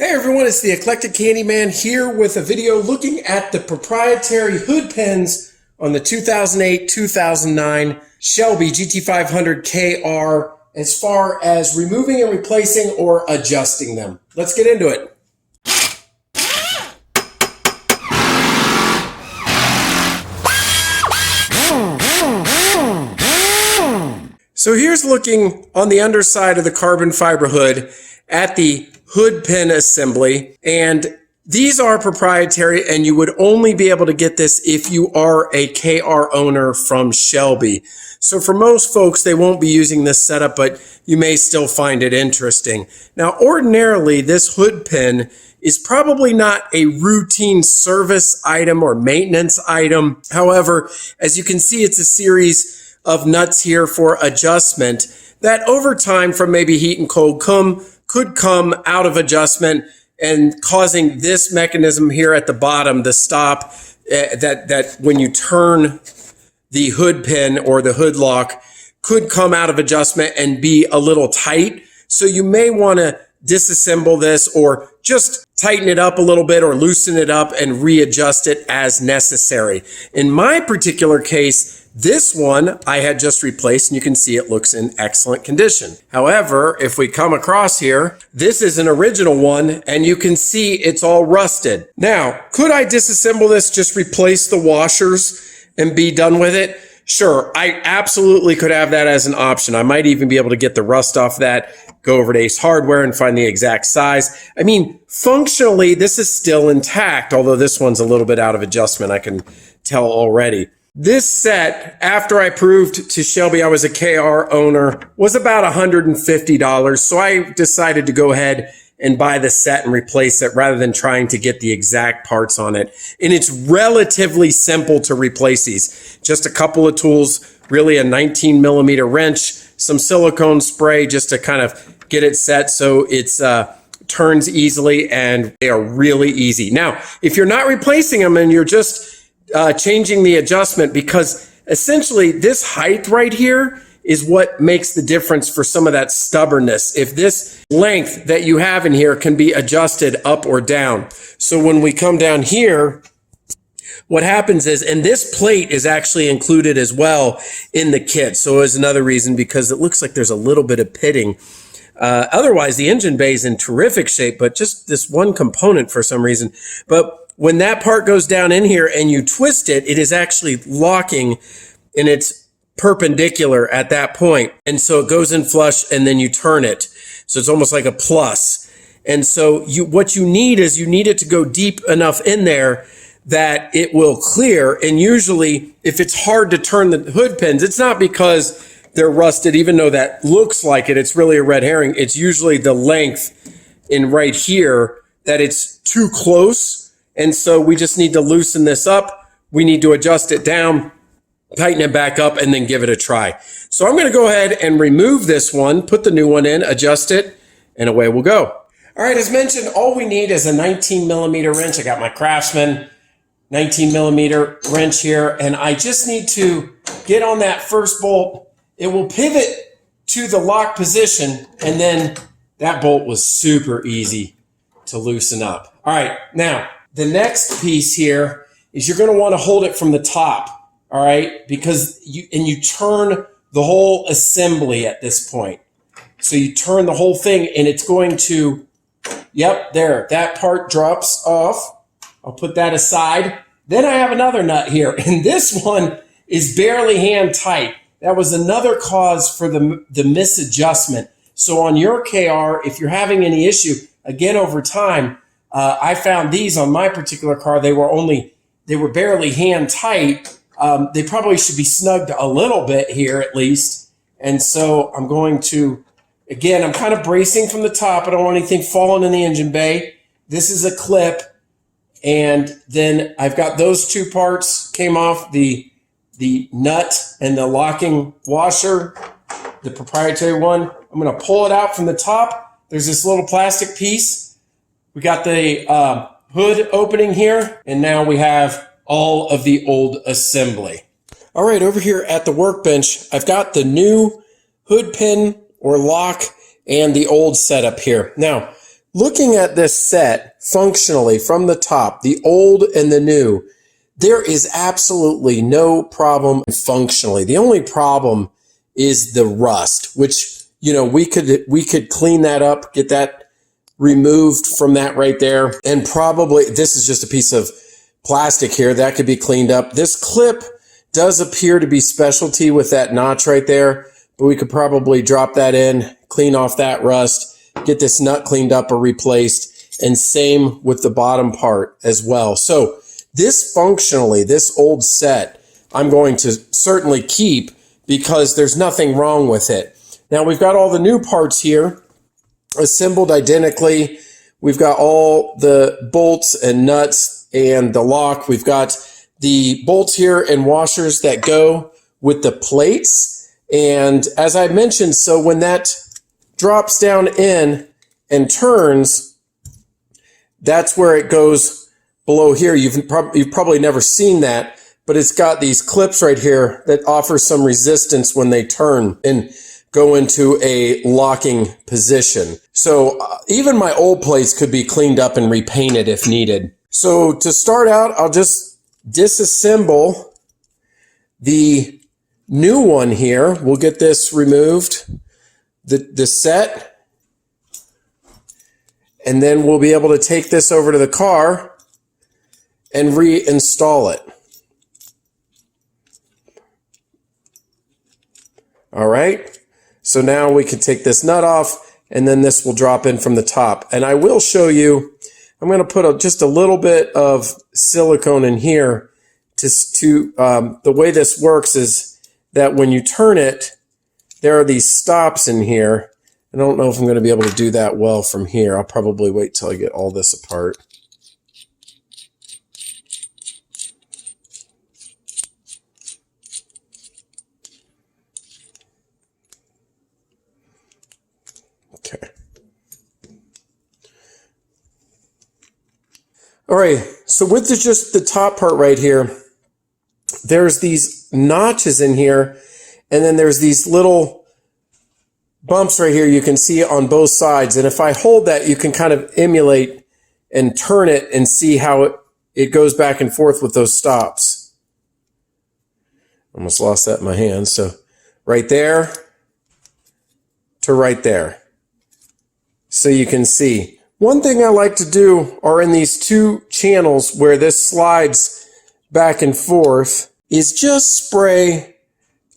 Hey everyone, it's the Eclectic Candyman here with a video looking at the proprietary hood pins on the 2008-2009 Shelby GT500KR as far as removing and replacing or adjusting them. Let's get into it. So here's looking on the underside of the carbon fiber hood at the hood pin assembly, and these are proprietary, and you would only be able to get this if you are a KR owner from Shelby. So for most folks, they won't be using this setup, but you may still find it interesting. Now, ordinarily, this hood pin is probably not a routine service item or maintenance item. However, as you can see, it's a series of nuts here for adjustment that over time from maybe heat and cold could come out of adjustment and causing this mechanism here at the bottom, the stop, that when you turn the hood pin or the hood lock could come out of adjustment and be a little tight. So you may want to disassemble this or just tighten it up a little bit or loosen it up and readjust it as necessary. In my particular case, this one I had just replaced, and you can see it looks in excellent condition. However, if we come across here, this is an original one, and you can see it's all rusted. Now, could I disassemble this, just replace the washers and be done with it? Sure, I absolutely could have that as an option. I might even be able to get the rust off that, go over to Ace Hardware and find the exact size. I mean, functionally, this is still intact, although this one's a little bit out of adjustment, I can tell already. This set, after I proved to Shelby I was a KR owner, was about $150. So I decided to go ahead and buy the set and replace it rather than trying to get the exact parts on it. And it's relatively simple to replace these. Just a couple of tools, really a 19mm wrench, some silicone spray just to kind of get it set so it's turns easily, and they are really easy. Now, if you're not replacing them and you're just changing the adjustment, because essentially this height right here is what makes the difference for some of that stubbornness. If this length that you have in here can be adjusted up or down. So when we come down here, what happens is, and this plate is actually included as well in the kit. So is another reason, because it looks like there's a little bit of pitting. Otherwise, the engine bay is in terrific shape, but just this one component for some reason. But when that part goes down in here and you twist it, it is actually locking, and it's perpendicular at that point. And so it goes in flush and then you turn it. So it's almost like a plus. And so what you need is you need it to go deep enough in there that it will clear. And usually if it's hard to turn the hood pins, it's not because they're rusted, even though that looks like it, it's really a red herring. It's usually the length in right here that it's too close. And so we just need to loosen this up. We need to adjust it down, tighten it back up, and then give it a try. So I'm going to go ahead and remove this one, put the new one in, adjust it, and away we'll go. All right, as mentioned, all we need is a 19mm wrench. I got my Craftsman 19mm wrench here, and I just need to get on that first bolt. It will pivot to the lock position, and then that bolt was super easy to loosen up. All right, now, the next piece here is you're going to want to hold it from the top, all right? Because you turn the whole assembly at this point. So you turn the whole thing, and it's going to, yep, there, that part drops off. I'll put that aside. Then I have another nut here, and this one is barely hand tight. That was another cause for the misadjustment. So on your KR, if you're having any issue, again, over time, I found these on my particular car, they were barely hand tight. They probably should be snugged a little bit here at least. And so I'm going to, again, I'm kind of bracing from the top. I don't want anything falling in the engine bay. This is a clip. And then I've got those two parts came off, the nut and the locking washer, the proprietary one. I'm going to pull it out from the top. There's this little plastic piece. We got the hood opening here, and now we have all of the old assembly. All right, over here at the workbench, I've got the new hood pin or lock and the old setup here. Now, looking at this set functionally from the top, the old and the new, there is absolutely no problem functionally. The only problem is the rust, which, you know, we could clean that up, get that removed from that right there. And probably, this is just a piece of plastic here that could be cleaned up. This clip does appear to be specialty with that notch right there, but we could probably drop that in, clean off that rust, get this nut cleaned up or replaced, and same with the bottom part as well. So this functionally, this old set, I'm going to certainly keep because there's nothing wrong with it. Now we've got all the new parts here assembled identically. We've got all the bolts and nuts and the lock. We've got the bolts here and washers that go with the plates. And as I mentioned, so when that drops down in and turns, that's where it goes below here. You've probably never seen that, but it's got these clips right here that offer some resistance when they turn and go into a locking position. So even my old plates could be cleaned up and repainted if needed. So to start out, I'll just disassemble the new one here. We'll get this removed, the set, and then we'll be able to take this over to the car and reinstall it. All right. So now we can take this nut off, and then this will drop in from the top. And I will show you, I'm going to put just a little bit of silicone in here the way this works is that when you turn it, there are these stops in here. I don't know if I'm going to be able to do that well from here. I'll probably wait till I get all this apart. Okay. All right, so with just the top part right here, there's these notches in here, and then there's these little bumps right here you can see on both sides. And if I hold that, you can kind of emulate and turn it and see how it goes back and forth with those stops. Almost lost that in my hand. So right there to right there. So you can see. One thing I like to do are in these two channels where this slides back and forth is just spray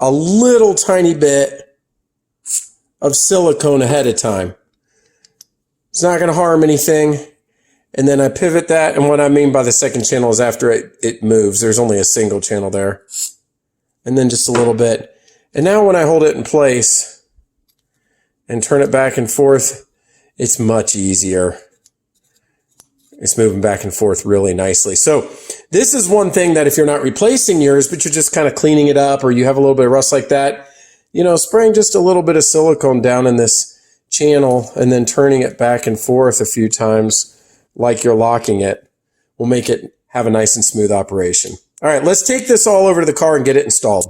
a little tiny bit of silicone ahead of time. It's not going to harm anything. And then I pivot that. And what I mean by the second channel is after it moves. There's only a single channel there. And then just a little bit. And now when I hold it in place and turn it back and forth, it's much easier. It's moving back and forth really nicely. So this is one thing that if you're not replacing yours, but you're just kind of cleaning it up, or you have a little bit of rust like that, you know, spraying just a little bit of silicone down in this channel and then turning it back and forth a few times like you're locking it will make it have a nice and smooth operation. All right, let's take this all over to the car and get it installed.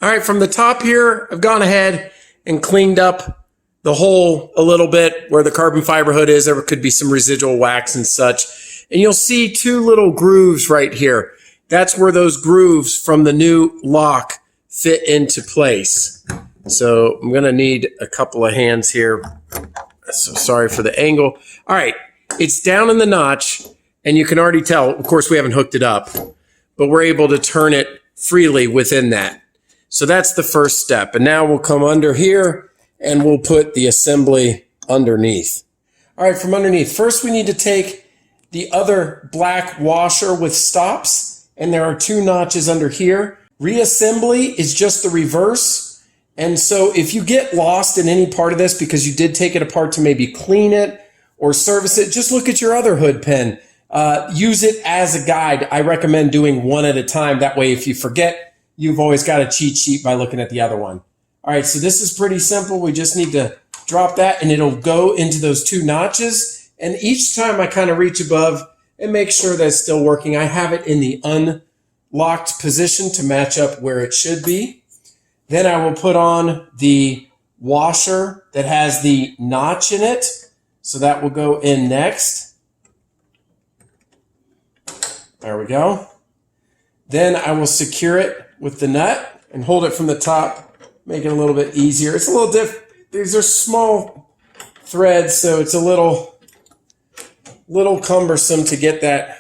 All right, from the top here, I've gone ahead and cleaned up the hole a little bit where the carbon fiber hood is. There could be some residual wax and such. And you'll see two little grooves right here. That's where those grooves from the new lock fit into place. So I'm going to need a couple of hands here. So sorry for the angle. All right, it's down in the notch, and you can already tell, of course, we haven't hooked it up, but we're able to turn it freely within that. So that's the first step. And now we'll come under here and we'll put the assembly underneath. All right, from underneath, first we need to take the other black washer with stops, and there are two notches under here. Reassembly is just the reverse. And so if you get lost in any part of this because you did take it apart to maybe clean it or service it, just look at your other hood pin. Use it as a guide. I recommend doing one at a time. That way, if you forget, you've always got a cheat sheet by looking at the other one. All right, so this is pretty simple. We just need to drop that and it'll go into those two notches. And each time I kind of reach above and make sure that it's still working, I have it in the unlocked position to match up where it should be. Then I will put on the washer that has the notch in it. So that will go in next. There we go. Then I will secure it with the nut and hold it from the top, make it a little bit easier. It's a little these are small threads, so it's a little cumbersome to get that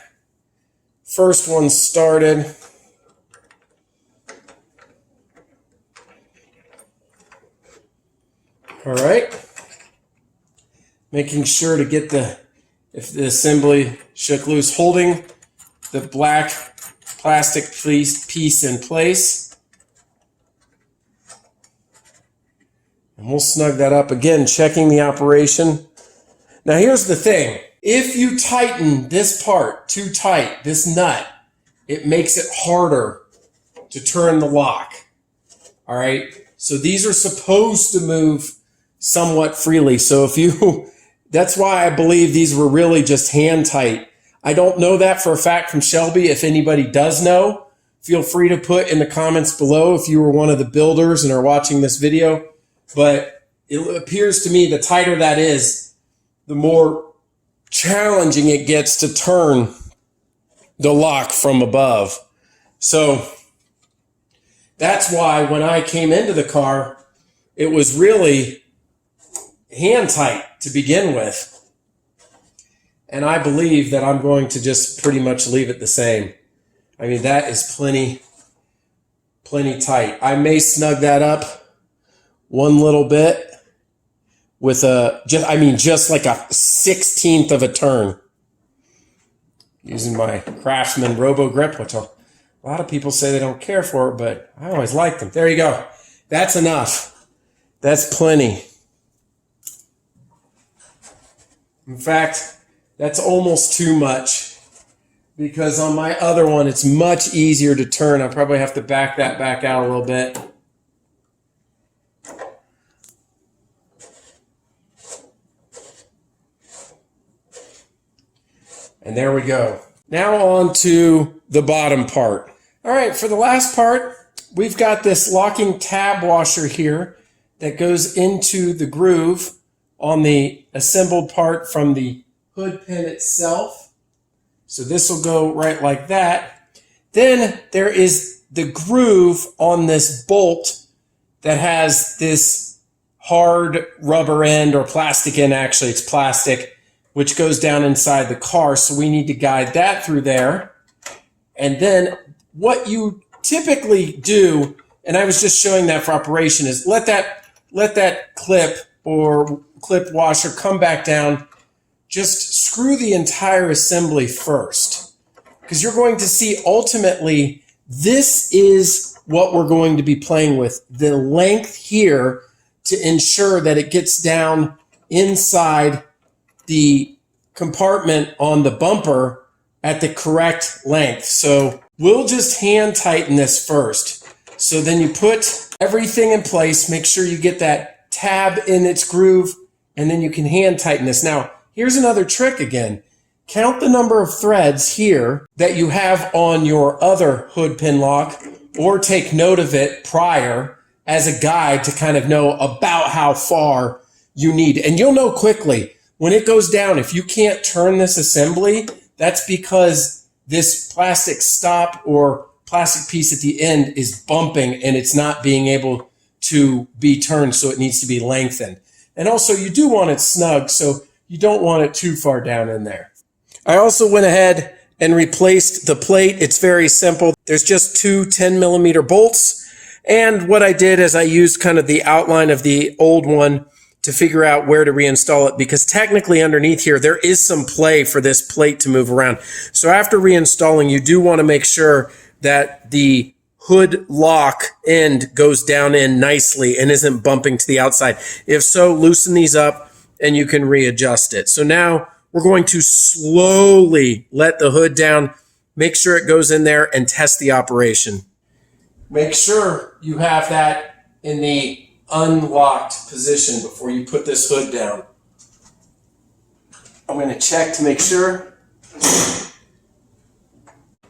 first one started. All right. Making sure to get if the assembly shook loose, holding the black plastic piece in place. And we'll snug that up again, checking the operation. Now here's the thing. If you tighten this part too tight, this nut, it makes it harder to turn the lock. All right. So these are supposed to move somewhat freely. So that's why I believe these were really just hand tight. I don't know that for a fact from Shelby. If anybody does know, feel free to put in the comments below if you were one of the builders and are watching this video. But it appears to me the tighter that is, the more challenging it gets to turn the lock from above. So that's why when I came into the car, it was really hand tight to begin with. And I believe that I'm going to just pretty much leave it the same. I mean, that is plenty tight. I may snug that up one little bit with just like a 1/16 of a turn. Using my Craftsman Robo Grip, which a lot of people say they don't care for it, but I always like them. There you go. That's enough. That's plenty. In fact, that's almost too much, because on my other one, it's much easier to turn. I probably have to back that back out a little bit. And there we go. Now on to the bottom part. All right, for the last part, we've got this locking tab washer here that goes into the groove on the assembled part from the hood pin itself. So this will go right like that. Then there is the groove on this bolt that has this hard rubber end, or plastic end, actually it's plastic, which goes down inside the car. So we need to guide that through there. And then what you typically do, and I was just showing that for operation, is let that clip or clip washer come back down. Just screw the entire assembly first, because you're going to see ultimately this is what we're going to be playing with, the length here, to ensure that it gets down inside the compartment on the bumper at the correct length. So we'll just hand tighten this first. So then you put everything in place, make sure you get that tab in its groove, and then you can hand tighten this. Now, here's another trick again. Count the number of threads here that you have on your other hood pin lock, or take note of it prior as a guide to kind of know about how far you need. And you'll know quickly when it goes down, if you can't turn this assembly, that's because this plastic stop or plastic piece at the end is bumping and it's not being able to be turned, so it needs to be lengthened. And also you do want it snug, so you don't want it too far down in there. I also went ahead and replaced the plate. It's very simple. There's just two 10mm bolts. And what I did is I used kind of the outline of the old one to figure out where to reinstall it, because technically underneath here, there is some play for this plate to move around. So after reinstalling, you do want to make sure that the hood lock end goes down in nicely and isn't bumping to the outside. If so, loosen these up and you can readjust it. So now we're going to slowly let the hood down, make sure it goes in there, and test the operation. Make sure you have that in the unlocked position before you put this hood down. I'm going to check to make sure.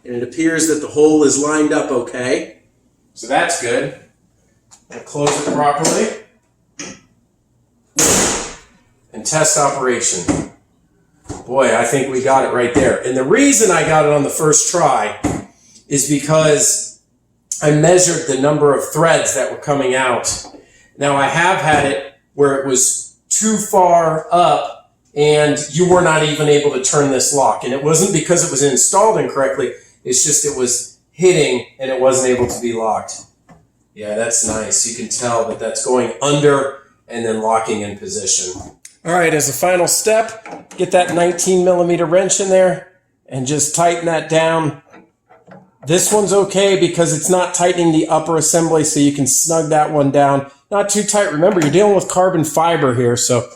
And it appears that the hole is lined up okay. So that's good. I'm going to close it properly and test operation. Boy, I think we got it right there. And the reason I got it on the first try is because I measured the number of threads that were coming out. Now I have had it where it was too far up and you were not even able to turn this lock. And it wasn't because it was installed incorrectly. It's just it was hitting and it wasn't able to be locked. Yeah, that's nice. You can tell that that's going under and then locking in position. All right, as a final step, get that 19mm wrench in there and just tighten that down. This one's okay because it's not tightening the upper assembly, so you can snug that one down. Not too tight. Remember, you're dealing with carbon fiber here, so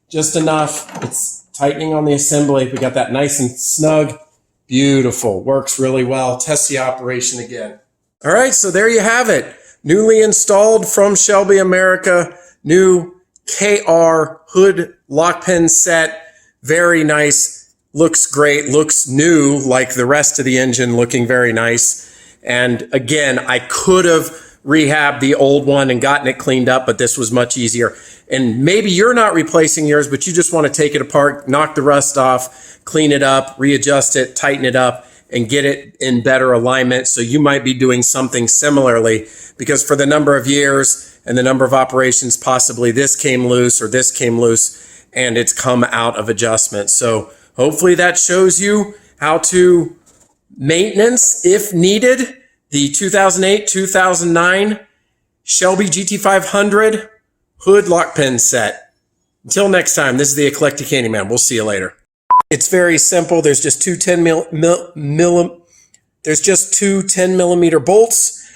just enough. It's tightening on the assembly. We got that nice and snug. Beautiful. Works really well. Test the operation again. All right, so there you have it. Newly installed from Shelby America. New KR hood lock pin set. Very nice. Looks great, looks new, like the rest of the engine, looking very nice. And again, I could have rehabbed the old one and gotten it cleaned up, but this was much easier. And maybe you're not replacing yours, but you just want to take it apart, knock the rust off, clean it up, readjust it, tighten it up, and get it in better alignment. So you might be doing something similarly, because for the number of years and the number of operations, possibly this came loose or this came loose, and it's come out of adjustment. So hopefully that shows you how to maintenance, if needed, the 2008-2009 Shelby GT500 hood lock pin set. Until next time, this is the Eclectic Handyman. We'll see you later. It's very simple. There's just two 10mm bolts.